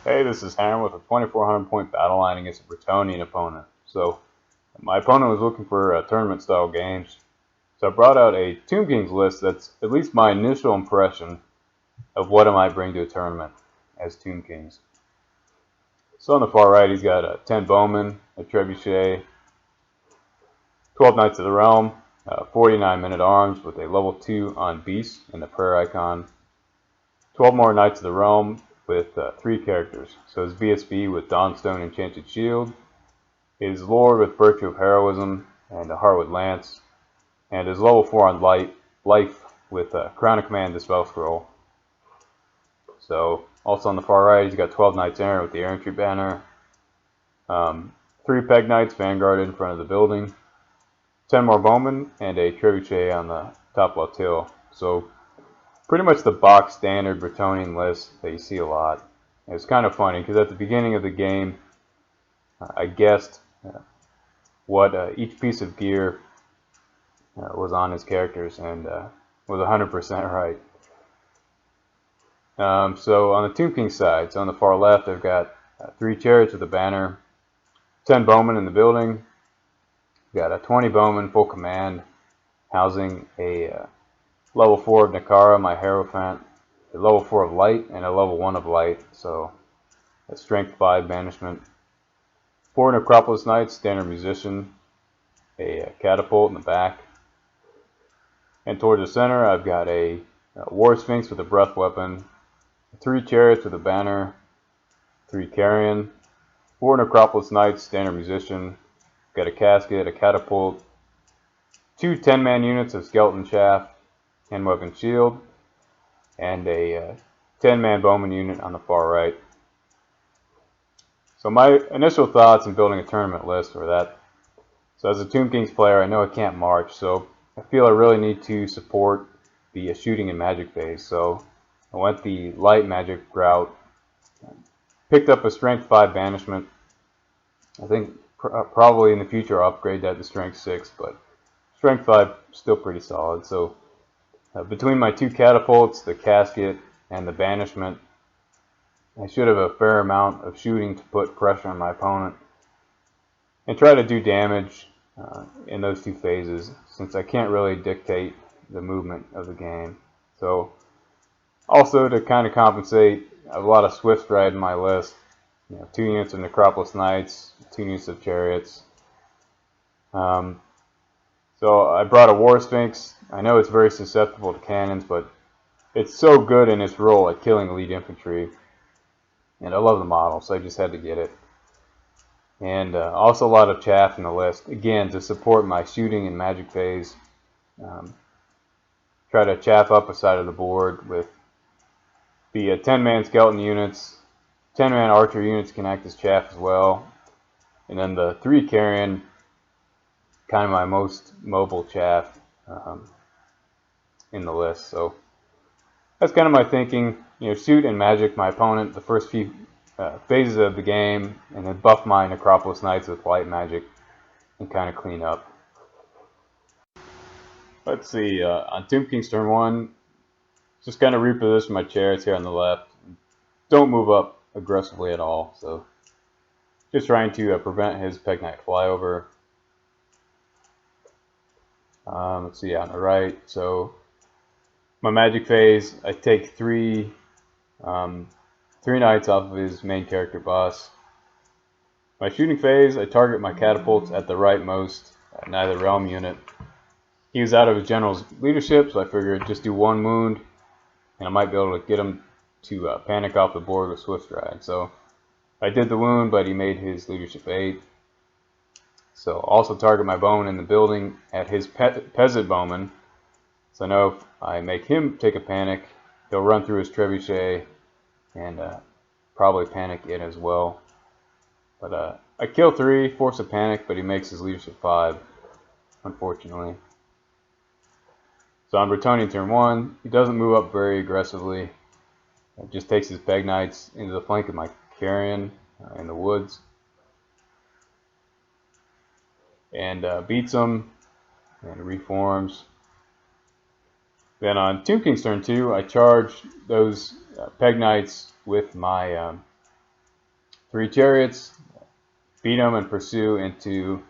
Hey, this is Harren with a 2,400 point battle line against a Bretonnian opponent. So, my opponent was looking for tournament style games. So I brought out a Tomb Kings list that's at least my initial impression of what I might bring to a tournament as Tomb Kings. So on the far right, he's got 10 Bowmen, a Trebuchet, 12 Knights of the Realm, 49 Men at Arms with a level 2 on Beast and the prayer icon, 12 more Knights of the Realm with 3 characters. So his BSB with Dawnstone Enchanted Shield, his Lord with Virtue of Heroism and a Heartwood Lance, and his level 4 on Life with Crown of Command Dispel Scroll. So also on the far right, he's got 12 Knights Errant with the Errantry banner, 3 Peg Knights Vanguard in front of the building, 10 more Bowmen, and a Trebuchet on the top left hill. So pretty much the box standard Bretonnian list that you see a lot. It's kind of funny because at the beginning of the game, I guessed what each piece of gear was on his characters and was 100% right. So on the Tomb King side, so on the far left, I've got 3 chariots with a banner, 10 bowmen in the building. Got a 20 bowmen full command, housing a level 4 of Nakara, my Hierophant, a level 4 of Light, and a level 1 of Light, so a Strength 5 banishment. 4 Necropolis Knights, standard musician, a catapult in the back. And towards the center, I've got a War Sphinx with a breath weapon, 3 chariots with a banner, 3 carrion, 4 Necropolis Knights, standard musician, got a casket, a catapult, 2 10-man units of skeleton chaff, hand weapon shield, and a 10-man bowman unit on the far right. So my initial thoughts in building a tournament list were that, so as a Tomb Kings player, I know I can't march, so I feel I really need to support the shooting and magic phase. So I went the light magic route, picked up a strength 5 banishment. I think probably in the future I'll upgrade that to strength 6, but strength 5 still pretty solid. So between my 2 catapults, the casket, and the banishment, I should have a fair amount of shooting to put pressure on my opponent and try to do damage in those 2 phases, since I can't really dictate the movement of the game. So also to kind of compensate, I have a lot of Swift Stride in my list. 2 units of Necropolis Knights, 2 units of Chariots. So I brought a War Sphinx. I know it's very susceptible to cannons, but it's so good in its role at killing elite infantry. And I love the model, so I just had to get it. And also a lot of chaff in the list, again, to support my shooting and magic phase. Try to chaff up a side of the board with the 10-man skeleton units. 10-man archer units can act as chaff as well. And then the 3 carrion, kind of my most mobile chaff in the list. So that's kind of my thinking. Shoot and magic my opponent the first few phases of the game, and then buff my Necropolis Knights with light magic and kind of clean up. Let's see, on Tomb King's turn 1, just kind of reposition my chariots here on the left. Don't move up aggressively at all, so just trying to prevent his Peg Knight flyover. Let's see, on the right, so my magic phase, I take 3 knights off of his main character boss. My shooting phase, I target my catapults at the rightmost Neither Realm unit. He was out of his general's leadership, so I figured just do 1 wound, and I might be able to get him to panic off the board with Swift Stride. So I did the wound, but he made his leadership 8. So also target my bowman in the building at his peasant bowman. So I know if I make him take a panic, he'll run through his trebuchet and probably panic it as well. But I kill 3, force a panic, but he makes his leadership 5, unfortunately. So on Bretonnia turn 1, he doesn't move up very aggressively. He just takes his Peg Knights into the flank of my carrion in the woods. And beats them and reforms. Then on Tomb King's turn 2, I charge those Peg Knights with my 3 chariots, beat them and pursue into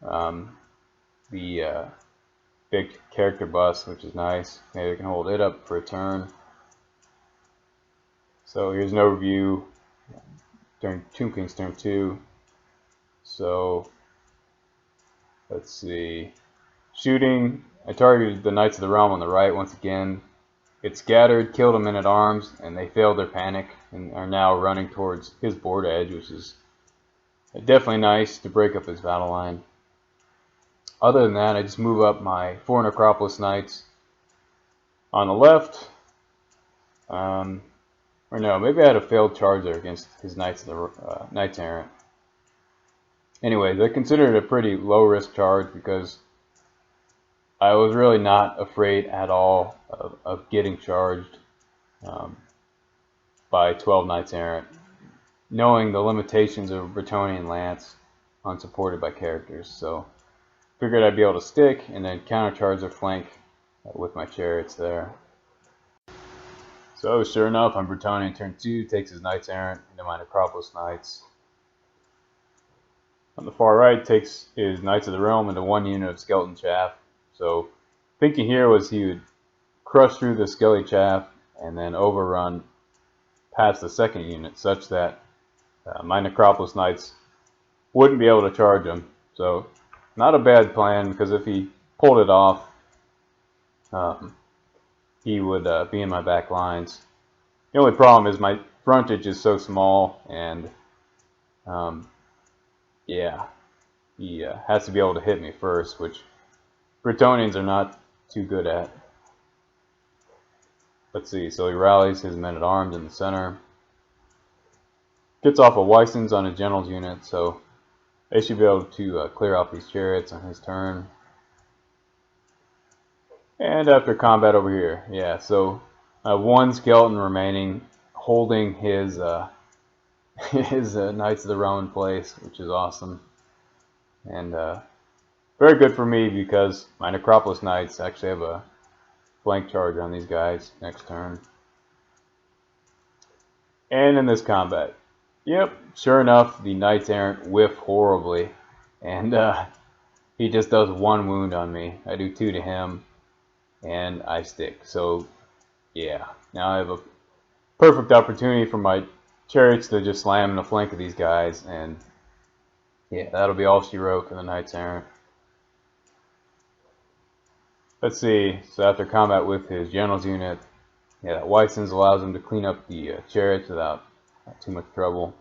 the big character bus, which is nice. Maybe I can hold it up for a turn. So here's an overview during Tomb King's turn 2. So let's see. Shooting, I targeted the Knights of the Realm on the right once again. It scattered, killed a men-at-arms, and they failed their panic and are now running towards his board edge, which is definitely nice to break up his battle line. Other than that, I just move up my 4 Necropolis Knights on the left. Or no, maybe I had a failed charge there against his Knights Errant. Anyways, I considered it a pretty low-risk charge because I was really not afraid at all of getting charged by 12 Knights Errant, knowing the limitations of Bretonnian Lance unsupported by characters. So figured I'd be able to stick and then countercharge their flank with my chariots there. So sure enough, on Bretonnia turn 2, takes his Knights Errant into my Necropolis Knights. On the far right, takes his Knights of the Realm into 1 unit of Skeleton Chaff. So thinking here was he would crush through the Skelly Chaff and then overrun past the 2nd unit, such that my Necropolis Knights wouldn't be able to charge him. So not a bad plan, because if he pulled it off, he would be in my back lines. The only problem is my frontage is so small, and yeah, he has to be able to hit me first, which Bretonnians are not too good at. Let's see, so he rallies his men-at-arms in the center. Gets off of Weissens on a general's unit, so they should be able to clear off these chariots on his turn. And after combat over here, yeah, so 1 skeleton remaining, holding his his Knights of the Realm in place, which is awesome. And very good for me, because my Necropolis Knights actually have a flank charge on these guys next turn. And in this combat, yep, sure enough, the Knights Errant whiff horribly, and he just does 1 wound on me. I do 2 to him, and I stick. So yeah, now I have a perfect opportunity for my chariots to just slam in the flank of these guys, and yeah, that'll be all she wrote for the Knights Errant. Let's see, so after combat with his general's unit, yeah, that Weissens allows him to clean up the chariots without too much trouble.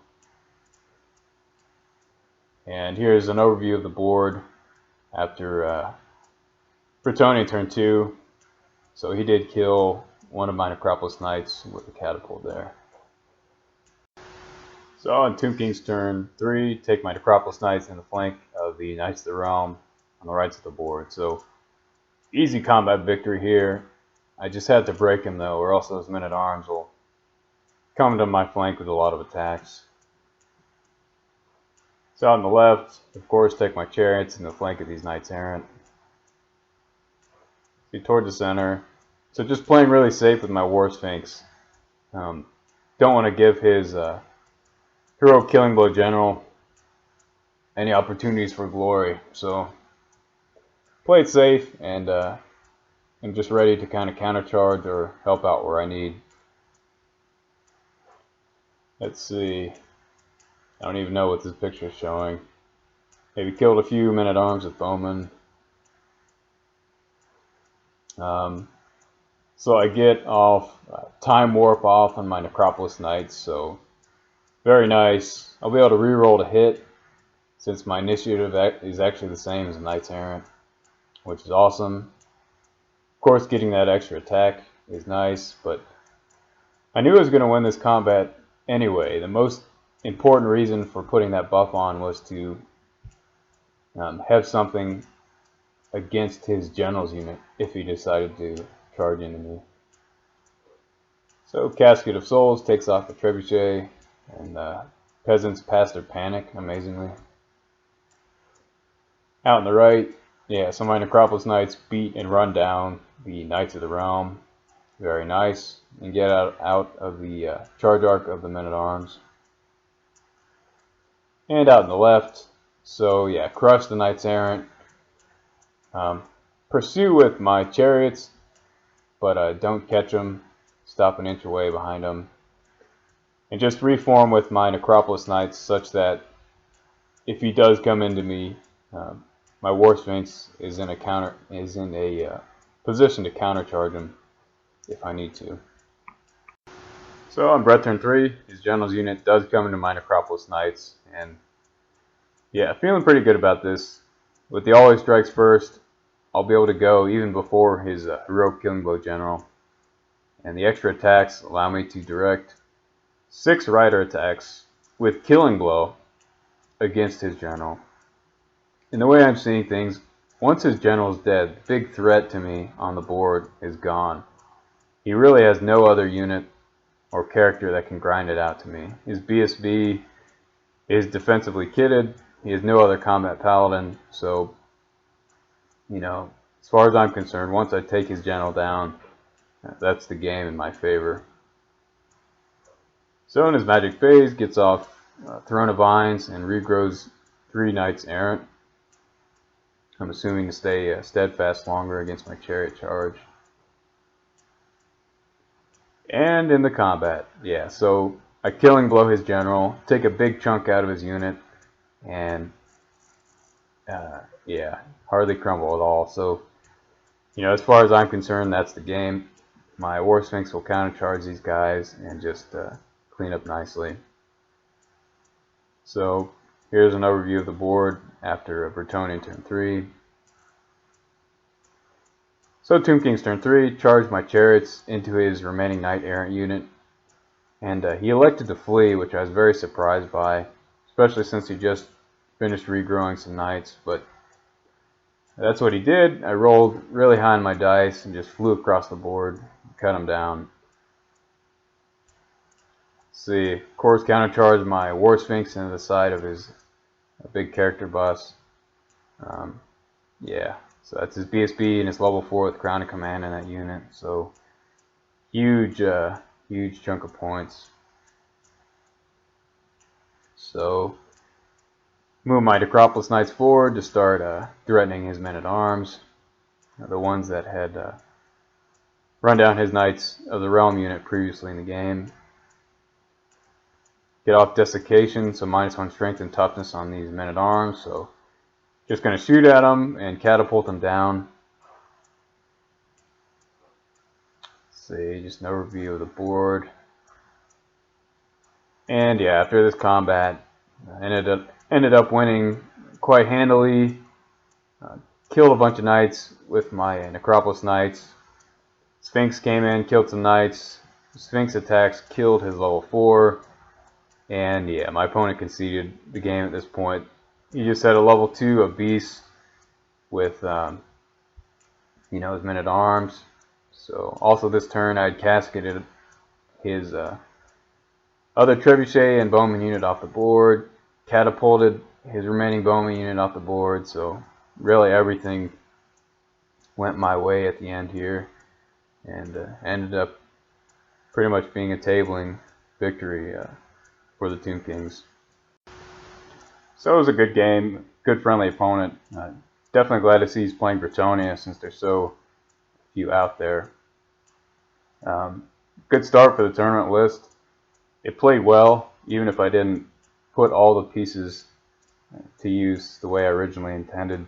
And here's an overview of the board after Bretonnia turn 2. So he did kill 1 of my Necropolis Knights with a catapult there. So on Tomb King's turn 3, take my Necropolis Knights in the flank of the Knights of the Realm on the right of the board. So easy combat victory here. I just had to break him though, or else those men-at-arms will come to my flank with a lot of attacks. So out on the left, of course, take my chariots in the flank of these Knights Errant. See, toward the center. So just playing really safe with my War Sphinx. Don't want to give his hero killing blow general any opportunities for glory. So play it safe, and I'm just ready to kind of countercharge or help out where I need. Let's see. I don't even know what this picture is showing. Maybe killed a few men-at-arms with bowmen. So I get off Time Warp off on my Necropolis Knights, so very nice. I'll be able to reroll to hit, since my initiative is actually the same as the Knights Errant, which is awesome. Of course, getting that extra attack is nice, but I knew I was going to win this combat anyway. The most important reason for putting that buff on was to have something against his general's unit if he decided to charge into me. So Casket of Souls takes off the trebuchet, and peasants pass their panic amazingly. Out on the right, yeah, some of my Necropolis Knights beat and run down the Knights of the Realm. Very nice. And get out of the charge arc of the men-at-arms. and out in the left. So yeah, crush the knights errant. Pursue with my chariots, but don't catch them. Stop an inch away behind them. And just reform with my necropolis knights such that if he does come into me, my war sphinx is in a position to countercharge him if I need to. So on Brett turn 3, his general's unit does come into my necropolis knights, and yeah, feeling pretty good about this. With the always strikes first, I'll be able to go even before his heroic killing blow general, and the extra attacks allow me to direct 6 rider attacks with killing blow against his general. And the way I'm seeing things, once his general is dead, the big threat to me on the board is gone. He really has no other unit or character that can grind it out to me. His BSB is defensively kitted. He has no other combat paladin. So, as far as I'm concerned, once I take his general down, that's the game in my favor. So in his magic phase, gets off Throne of Vines and regrows 3 knights errant. I'm assuming to stay steadfast longer against my chariot charge. And in the combat, yeah, so I killing blow his general, take a big chunk out of his unit, and yeah, hardly crumble at all. So, as far as I'm concerned, that's the game. My War Sphinx will countercharge these guys and just clean up nicely. So here's an overview of the board after Bretonnia turn 3. So Tomb King's turn 3, charged my chariots into his remaining knight errant unit, and he elected to flee, which I was very surprised by, especially since he just finished regrowing some knights, but that's what he did. I rolled really high on my dice and just flew across the board, cut him down. Let's see, of course, countercharged my War Sphinx into the side of his big character bus. Yeah. So that's his BSB and his level 4 with Crown of Command in that unit. So huge chunk of points. So move my Necropolis Knights forward to start threatening his men-at-arms, the ones that had run down his Knights of the Realm unit previously in the game. Get off Desiccation, so -1 strength and toughness on these men-at-arms. So just going to shoot at them and catapult them down. Let's see, just an overview of the board. And yeah, after this combat, ended up winning quite handily. Killed a bunch of knights with my Necropolis Knights. Sphinx came in, killed some knights. Sphinx attacks killed his level 4. And yeah, my opponent conceded the game at this point. He just had a level 2 of Beast with, his men-at-arms. So also this turn I had cascaded his other Trebuchet and Bowman unit off the board, catapulted his remaining Bowman unit off the board. So really everything went my way at the end here, and ended up pretty much being a tabling victory for the Tomb Kings. So it was a good game, good friendly opponent. Definitely glad to see he's playing Bretonnia since there's so few out there. Good start for the tournament list. It played well, even if I didn't put all the pieces to use the way I originally intended.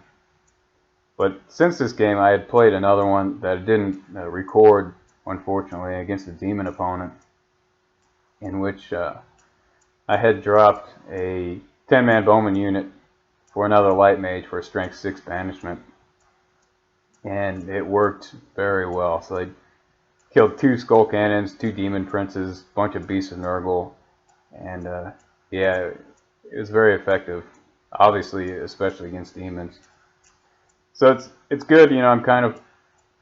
But since this game, I had played another one that I didn't record, unfortunately, against a demon opponent, in which I had dropped a 10-man Bowman unit for another Light Mage for a Strength 6 banishment, and it worked very well. So I killed 2 Skull Cannons, 2 Demon Princes, a bunch of Beasts of Nurgle, and yeah, it was very effective, obviously, especially against demons. So it's good, I'm kind of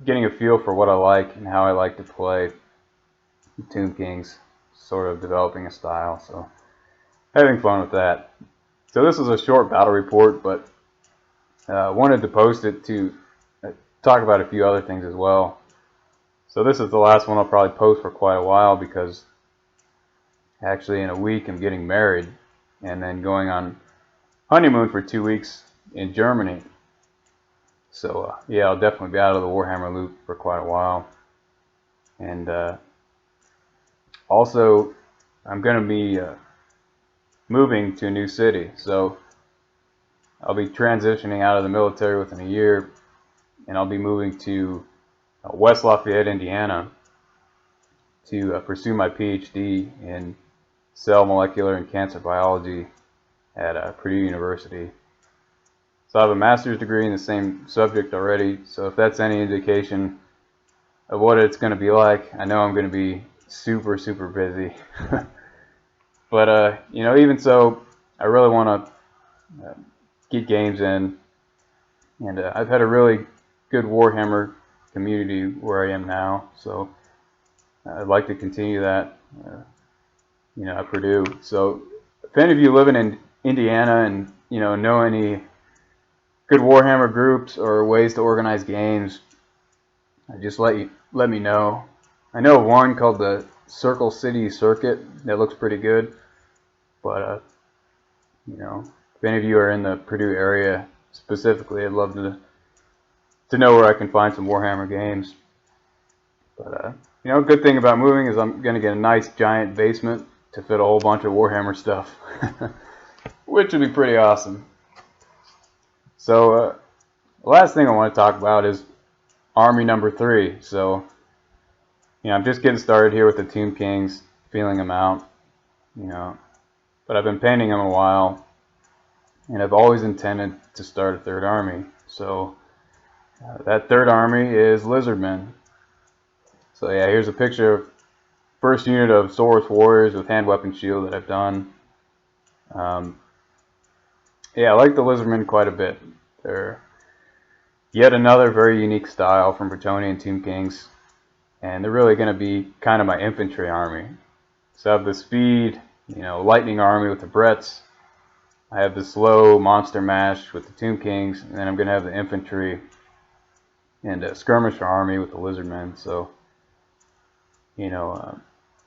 getting a feel for what I like and how I like to play Tomb Kings, sort of developing a style, so having fun with that. So this is a short battle report, but wanted to post it to talk about a few other things as well. So this is the last one I'll probably post for quite a while, because actually in a week I'm getting married and then going on honeymoon for 2 weeks in Germany. So yeah, I'll definitely be out of the Warhammer loop for quite a while. And also, I'm going to be moving to a new city. So I'll be transitioning out of the military within a year, and I'll be moving to West Lafayette, Indiana, to pursue my PhD in cell molecular and cancer biology at Purdue University. So I have a master's degree in the same subject already, so if that's any indication of what it's going to be like, I know I'm going to be super, super busy. But, you know, even so, I really want to get games in, and I've had a really good Warhammer community where I am now, so I'd like to continue that, you know, at Purdue. So if any of you living in Indiana and, you know any good Warhammer groups or ways to organize games, just let me know. I know of one called the Circle City Circuit that looks pretty good, but you know, if any of you are in the Purdue area specifically, I'd love to know where I can find some Warhammer games. But you know, good thing about moving is I'm gonna get a nice giant basement to fit a whole bunch of Warhammer stuff, which would be pretty awesome. So the last thing I want to talk about is Army number 3. So, you know, I'm just getting started here with the Tomb Kings, feeling them out, you know, but I've been painting them a while, and I've always intended to start a 3rd army. So that 3rd army is Lizardmen. So yeah, here's a picture of first unit of Saurus Warriors with hand weapon shield that I've done. Yeah, I like the Lizardmen quite a bit. They're yet another very unique style from Bretonnia and Tomb Kings, and they're really going to be kind of my infantry army. So I have the speed, you know, lightning army with the Brets. I have the slow monster mash with the Tomb Kings, and then I'm going to have the infantry and a skirmisher army with the Lizardmen. So, you know,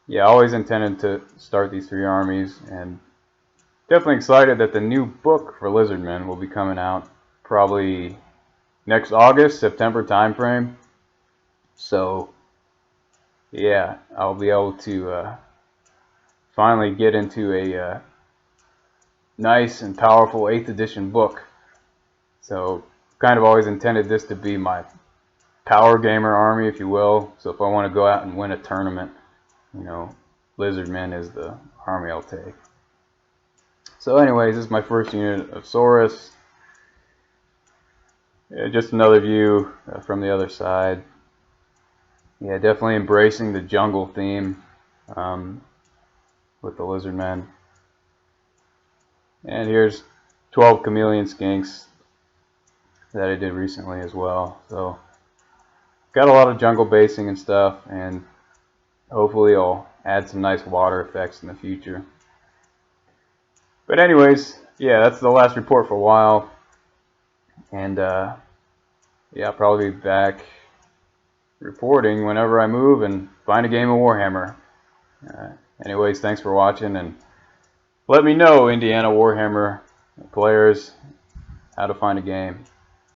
yeah, I always intended to start these 3 armies, and definitely excited that the new book for Lizardmen will be coming out probably next August, September timeframe. So yeah, I'll be able to finally get into a nice and powerful 8th edition book. So kind of always intended this to be my power gamer army, if you will. So if I want to go out and win a tournament, you know, Lizardmen is the army I'll take. So anyways, this is my first unit of Saurus. Yeah, just another view from the other side. Yeah, definitely embracing the jungle theme with the Lizardmen. And here's 12 chameleon skinks that I did recently as well. So got a lot of jungle basing and stuff, and hopefully I'll add some nice water effects in the future. But anyways, yeah, that's the last report for a while. And yeah, I'll probably be back reporting whenever I move and find a game of Warhammer. Anyways, thanks for watching, and let me know, Indiana Warhammer players, how to find a game.